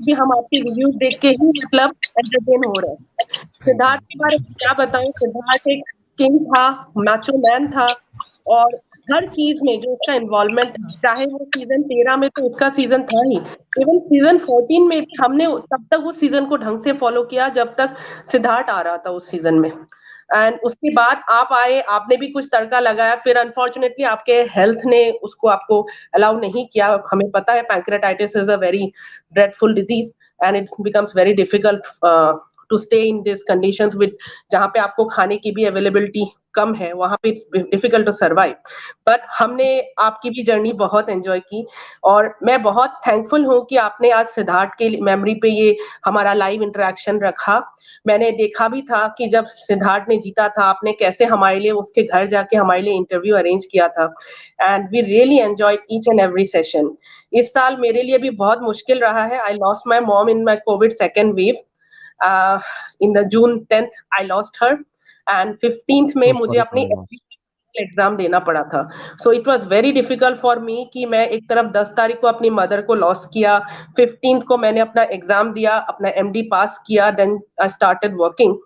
भी हम आपके रिव्यूज़ देख के ही मतलब एंटरटेन हो रहे हैं। Thank you. सिद्धार्थ के बारे में क्या बताऊँ, सिद्धार्थ एक किंग था, मैचो मैन था और हर चीज़ में जो उसका इन्वॉल्वमेंट था, चाहे वो सीज़न 13 में तो उसका सीज़न था ही, इवन सीज़न 14 में भी हमने तब तक उस सीज़न को ढंग से फ़ॉलो किया जब तक सिद्धार्थ आ रहा था उस सीज़न में। एंड उसके बाद आप आए, आपने भी कुछ तड़का लगाया, फिर अनफॉर्च्यूनेटली आपके हेल्थ ने उसको आपको अलाउ नहीं किया। हमें पता है pancreatitis is a very dreadful disease and it becomes very difficult to stay in these conditions with जहाँ पे आपको खाने की भी अवेलेबिलिटी कम है, वहाँ पे it's difficult to survive. But हमने आपकी भी जर्नी बहुत एन्जॉय की और मैं बहुत थैंकफुल हूँ कि आपने आज सिद्धार्थ के मेमोरी पे ये हमारा लाइव इंटरेक्शन रखा। मैंने देखा भी था कि जब सिद्धार्थ ने जीता था, आपने कैसे हमारे लिए उसके घर जाके हमारे लिए इंटरव्यू अरेंज किया था and we really enjoyed each and every session. इस साल मेरे लिए भी बहुत मुश्किल रहा है। I lost my mom in my COVID second wave. In the June 10th I lost her and 15th में सो मुझे सॉरी अपनी फॉर योर लॉस। एग्जाम देना पड़ा था। So it was very difficult for me कि मैं एक तरफ 10 तारीख को अपनी मदर को लॉस किया, 15th को मैंने अपना एग्जाम दिया, अपना एमडी पास किया, then I started working.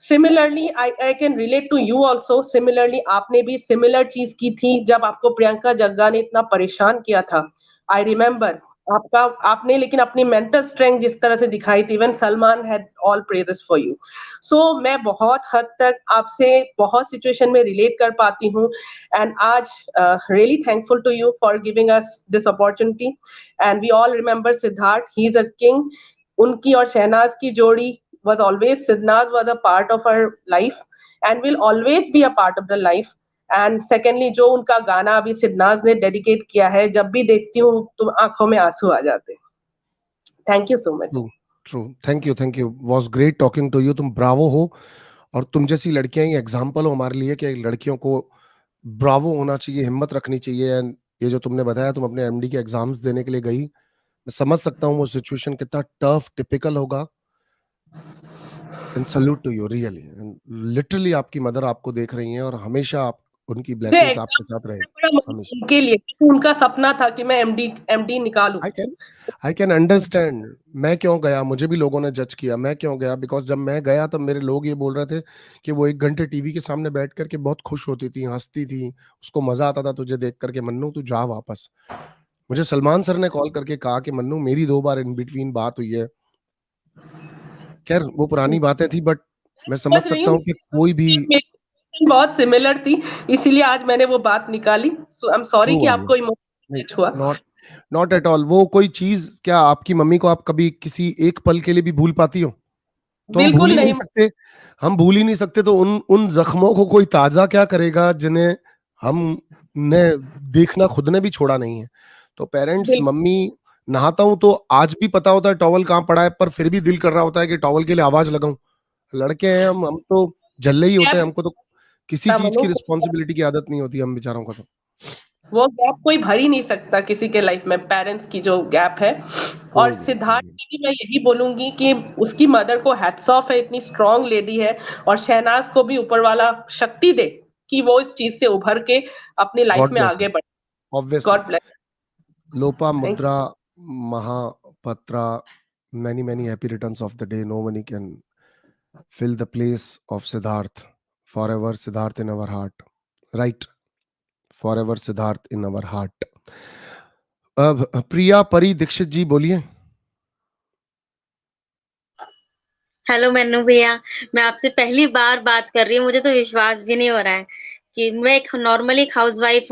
Similarly I can relate to you also. Similarly आपने भी सिमिलर चीज की थी जब आपको प्रियंका जग्गा ने इतना परेशान किया था। आई रिमेम्बर आपका आपने लेकिन अपनी मेंटल स्ट्रेंथ जिस तरह से दिखाई थी, even Salman had all praises for you. So मैं बहुत हद तक आपसे बहुत सिचुएशन में रिलेट कर पाती हूँ एंड आज really thankful to you for giving us this opportunity and we all remember Siddharth, he is a king. उनकी और शहनाज की जोड़ी was always Sidnaz was a part of our life and will always be a part of the life. And secondly जो उनका गाना अभी सिद्नाज ने dedicate किया है, जब भी देखती हूँ तो आंखों में आंसू आ जाते हैं। Thank you so much. True, true. Thank you. Was great talking to you. तुम ब्रावो हो और तुम जैसी लड़कियां ही एग्जाम्पल हो हमारे लिए कि लड़कियों को ब्रावो होना चाहिए, हिम्मत रखनी चाहिए। एंड ये जो तुमने बताया तुम अपने एमडी के एग्जाम्स देने के लिए गई, मैं समझ सकता हूँ वो सिचुएशन कितना टफ टिपिकल होगा। And salute to you really. And literally आपकी मदर आपको देख रही हैं और हमेशा आप उनकी मुझे ब्लेसिंग्स आपके एग्जाम साथ रहे, बड़ा मन हमेशा। उनके लिए, क्योंकि उनका सपना था कि मैं एमडी एमडी निकालूं। I can I can understand. मैं क्यों गया, मुझे भी लोगों ने जज किया, मैं क्यों गया, बिकॉज जब मैं गया तब मेरे लोग ये बोल रहे थे कि वो 1 घंटे टीवी के सामने बैठ करके बहुत खुश होती थी, हंसती थी, उसको मजा आता था तुझे देख करके। मन्नू तू जा वापस। मुझे सलमान सर ने कॉल करके कहा कि मन्नू मेरी 2 बार इन बिटवीन बात हुई है। खैर वो पुरानी बातें थी, बट मैं समझ समझ रही सकता हूँ, हूँ कि कोई भी। मेरी situation बहुत सिमिलर थी, इसीलिए आज मैंने वो बात निकाली। सो आई एम सॉरी ट्रू कि वाली है। आपको इमोशनल नहीं, टच हुआ। Not not at all. वो कोई चीज क्या आपकी मम्मी को आप कभी किसी एक पल के लिए भी भूल पाती हो? तो हम भूल बिल्कुल ही नहीं नहीं। सकते। हम भूल ही नहीं सकते, तो उन उन जख्मों को कोई ताजा क्या करेगा जिन्हें हमने देखना खुद ने भी छोड़ा नहीं है। तो पेरेंट्स, बिल्कुल मम्मी, नहाता हूं तो आज भी पता होता है टॉवल कहाँ पड़ा है, पर फिर भी दिल कर रहा होता है कि टॉवल के लिए आवाज लगाऊं। लड़के हैं हम तो जल्ले ही होते हैं, हमको तो किसी चीज की मनु रिस्पॉन्सिबिलिटी की आदत नहीं होती हम बेचारों को तो। वो गैप कोई भर ही नहीं सकता किसी के लाइफ में, पेरेंट्स की जो गैप है। और कोई नहीं, कोई सिद्धार्थ नहीं। के भी मैं यही बोलूंगी कि उसकी मदर को हैट्स ऑफ है, इतनी स्ट्रांग लेडी है। और शहनाज को भी ऊपर वाला शक्ति दे कि वो इस चीज से उभर के अपनी लाइफ गॉड में ब्लेस आगे हिम, बढ़े। Obviously. God bless. Lopa thank Mudra Mahapatra, many many happy returns of the day. No one can fill the place of Siddharth. Forever Siddharth in our heart, right? Forever Siddharth in our heart. अब प्रिया परी दीक्षित जी बोलिए। Hello Mannu भैया, मैं आपसे पहली बार बात कर रही हूँ। मुझे तो विश्वास भी नहीं हो रहा है कि मैं एक नॉर्मल एक हाउसवाइफ